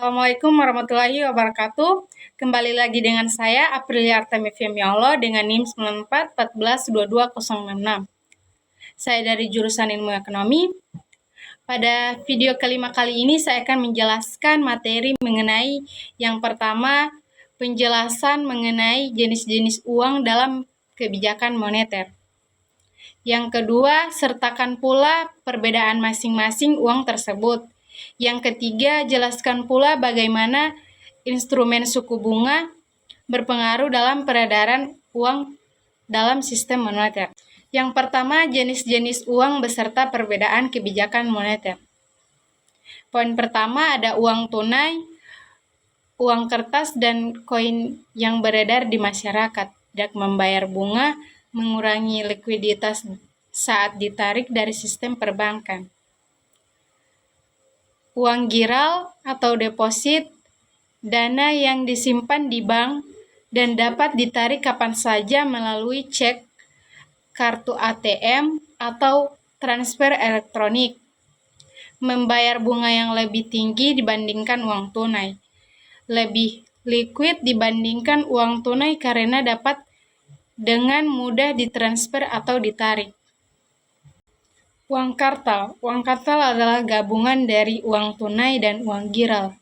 Assalamualaikum warahmatullahi wabarakatuh. Kembali lagi dengan saya, Aprilia Artemi Femiolo, dengan NIM 94 Saya dari jurusan Ilmu Ekonomi. Pada video kelima kali ini, saya akan menjelaskan materi mengenai yang pertama, penjelasan mengenai jenis-jenis uang dalam kebijakan moneter. Yang kedua, sertakan pula perbedaan masing-masing uang tersebut. Yang ketiga, jelaskan pula bagaimana instrumen suku bunga berpengaruh dalam peredaran uang dalam sistem moneter. Yang pertama, jenis-jenis uang beserta perbedaan kebijakan moneter. Poin pertama ada uang tunai, uang kertas, dan koin yang beredar di masyarakat. Tidak membayar bunga, mengurangi likuiditas saat ditarik dari sistem perbankan. Uang giral atau deposit, dana yang disimpan di bank dan dapat ditarik kapan saja melalui cek, kartu ATM, atau transfer elektronik. Membayar bunga yang lebih tinggi dibandingkan uang tunai. Lebih liquid dibandingkan uang tunai karena dapat dengan mudah ditransfer atau ditarik. Uang kartal. Uang kartal adalah gabungan dari uang tunai dan uang giral.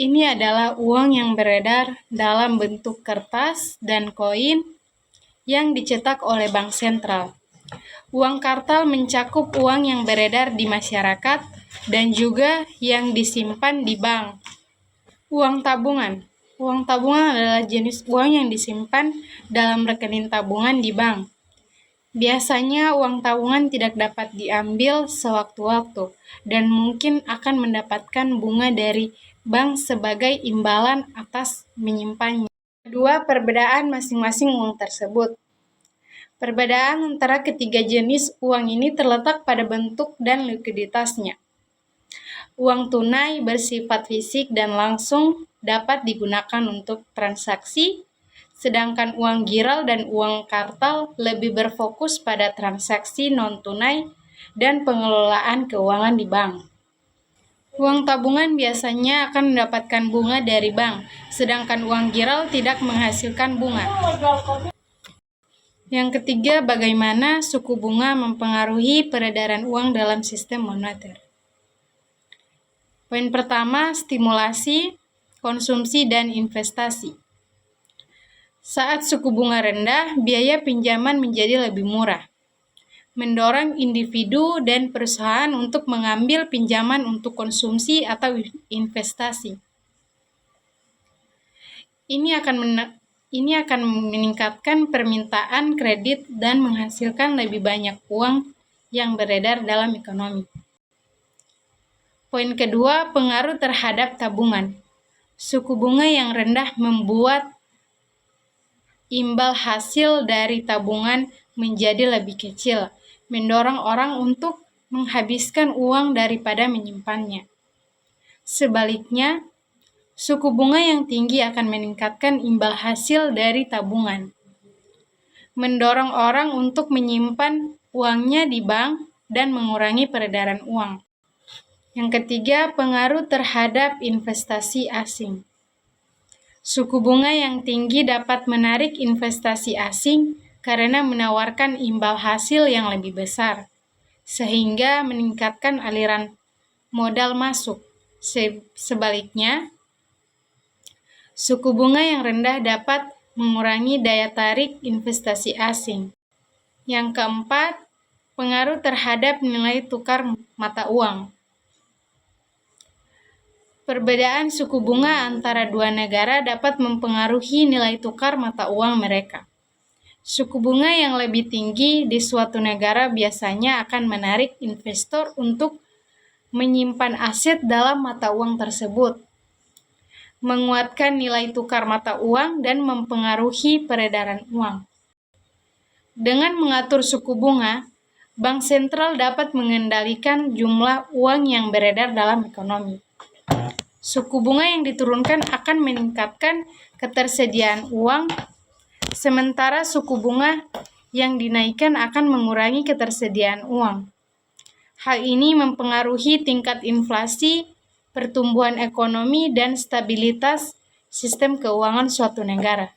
Ini adalah uang yang beredar dalam bentuk kertas dan koin yang dicetak oleh bank sentral. Uang kartal mencakup uang yang beredar di masyarakat dan juga yang disimpan di bank. Uang tabungan. Uang tabungan adalah jenis uang yang disimpan dalam rekening tabungan di bank. Biasanya uang tabungan tidak dapat diambil sewaktu-waktu dan mungkin akan mendapatkan bunga dari bank sebagai imbalan atas menyimpannya. Kedua, perbedaan masing-masing uang tersebut. Perbedaan antara ketiga jenis uang ini terletak pada bentuk dan likuiditasnya. Uang tunai bersifat fisik dan langsung dapat digunakan untuk transaksi, sedangkan uang giral dan uang kartal lebih berfokus pada transaksi non-tunai dan pengelolaan keuangan di bank. Uang tabungan biasanya akan mendapatkan bunga dari bank, sedangkan uang giral tidak menghasilkan bunga. Yang ketiga, bagaimana suku bunga mempengaruhi peredaran uang dalam sistem moneter. Poin pertama, stimulasi, konsumsi, dan investasi. Saat suku bunga rendah, biaya pinjaman menjadi lebih murah, mendorong individu dan perusahaan untuk mengambil pinjaman untuk konsumsi atau investasi. Ini akan meningkatkan permintaan kredit dan menghasilkan lebih banyak uang yang beredar dalam ekonomi. Poin kedua, pengaruh terhadap tabungan. Suku bunga yang rendah membuat imbal hasil dari tabungan menjadi lebih kecil, mendorong orang untuk menghabiskan uang daripada menyimpannya. Sebaliknya, suku bunga yang tinggi akan meningkatkan imbal hasil dari tabungan, mendorong orang untuk menyimpan uangnya di bank dan mengurangi peredaran uang. Yang ketiga, pengaruh terhadap investasi asing. Suku bunga yang tinggi dapat menarik investasi asing karena menawarkan imbal hasil yang lebih besar, sehingga meningkatkan aliran modal masuk. Sebaliknya, suku bunga yang rendah dapat mengurangi daya tarik investasi asing. Yang keempat, pengaruh terhadap nilai tukar mata uang. Perbedaan suku bunga antara dua negara dapat mempengaruhi nilai tukar mata uang mereka. Suku bunga yang lebih tinggi di suatu negara biasanya akan menarik investor untuk menyimpan aset dalam mata uang tersebut, menguatkan nilai tukar mata uang, dan mempengaruhi peredaran uang. Dengan mengatur suku bunga, bank sentral dapat mengendalikan jumlah uang yang beredar dalam ekonomi. Suku bunga yang diturunkan akan meningkatkan ketersediaan uang, sementara suku bunga yang dinaikkan akan mengurangi ketersediaan uang. Hal ini mempengaruhi tingkat inflasi pertumbuhan ekonomi, dan stabilitas sistem keuangan suatu negara.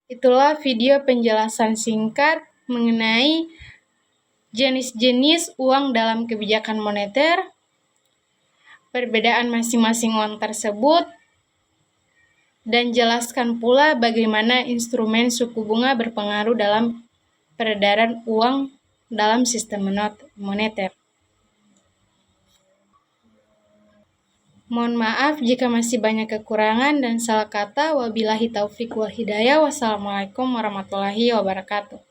Itulah video penjelasan singkat mengenai jenis-jenis uang dalam kebijakan moneter, perbedaan masing-masing uang tersebut, dan jelaskan pula bagaimana instrumen suku bunga berpengaruh dalam peredaran uang dalam sistem moneter. Mohon maaf jika masih banyak kekurangan dan salah kata. Wabillahi taufik wal hidayah. Wassalamualaikum warahmatullahi wabarakatuh.